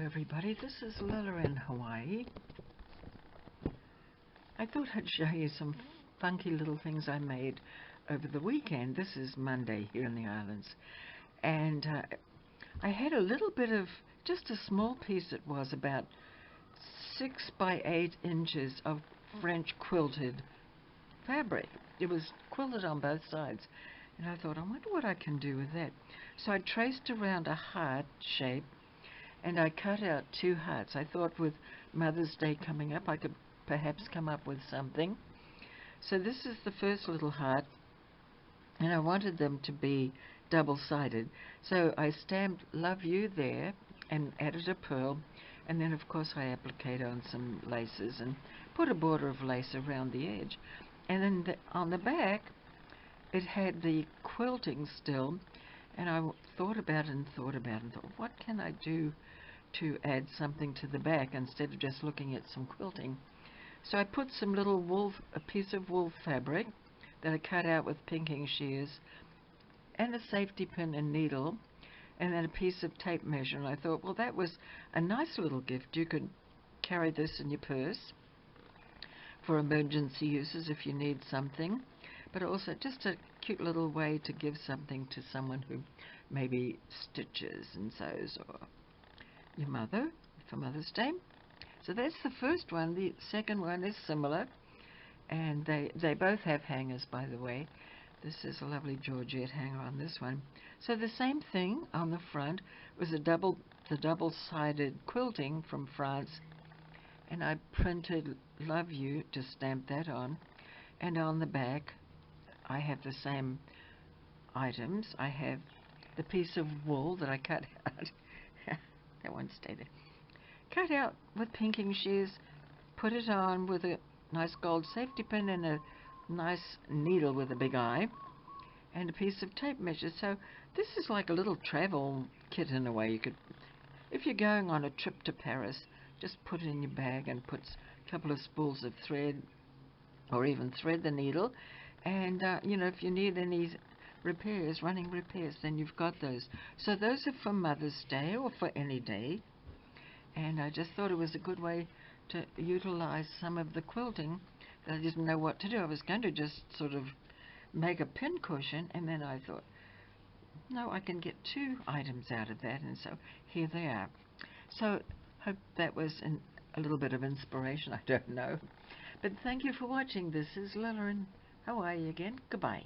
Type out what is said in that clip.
everybody, this is Lila in Hawaii. I thought I'd show you some funky little things I made over the weekend. This is Monday here in the islands, and I had a little bit of, just a small piece, it was about 6 by 8 inches of French quilted fabric. It was quilted on both sides, and I thought, I wonder what I can do with that. So I traced around a heart shape, and I cut out 2 hearts. I thought with Mother's Day coming up, I could perhaps come up with something. So this is the first little heart, and I wanted them to be double-sided. So I stamped Love You there and added a pearl, and then of course I appliqued on some laces and put a border of lace around the edge. And then on the back, it had the quilting still, and I thought about it and thought, what can I do to add something to the back instead of just looking at some quilting? So I put some little wool, a piece of wool fabric that I cut out with pinking shears, and a safety pin and needle, and then a piece of tape measure. And I thought, well, that was a nice little gift. You could carry this in your purse for emergency uses if you need something, but also just a cute little way to give something to someone who maybe stitches and sews, or your mother for Mother's Day. So that's the first one. The second one is similar, and they both have hangers, by the way. This is a lovely Georgette hanger on this one. So the same thing on the front was the double-sided quilting from France, and I printed Love You to stamp that on, and on the back I have the same items. I have the piece of wool that I cut out. That won't stay there. Cut out with pinking shears, put it on with a nice gold safety pin and a nice needle with a big eye, and a piece of tape measure. So this is like a little travel kit in a way. You could, if you're going on a trip to Paris, just put it in your bag and put a couple of spools of thread, or even thread the needle, and you know, if you need any repairs, running repairs, then you've got those. So those are for Mother's Day or for any day, and I just thought it was a good way to utilize some of the quilting that I didn't know what to do. I was going to just sort of make a pin cushion, and then I thought, no, I can get 2 items out of that, and so here they are. So hope that was a little bit of inspiration. I don't know, but thank you for watching. This is Lila in Hawaii again. Goodbye.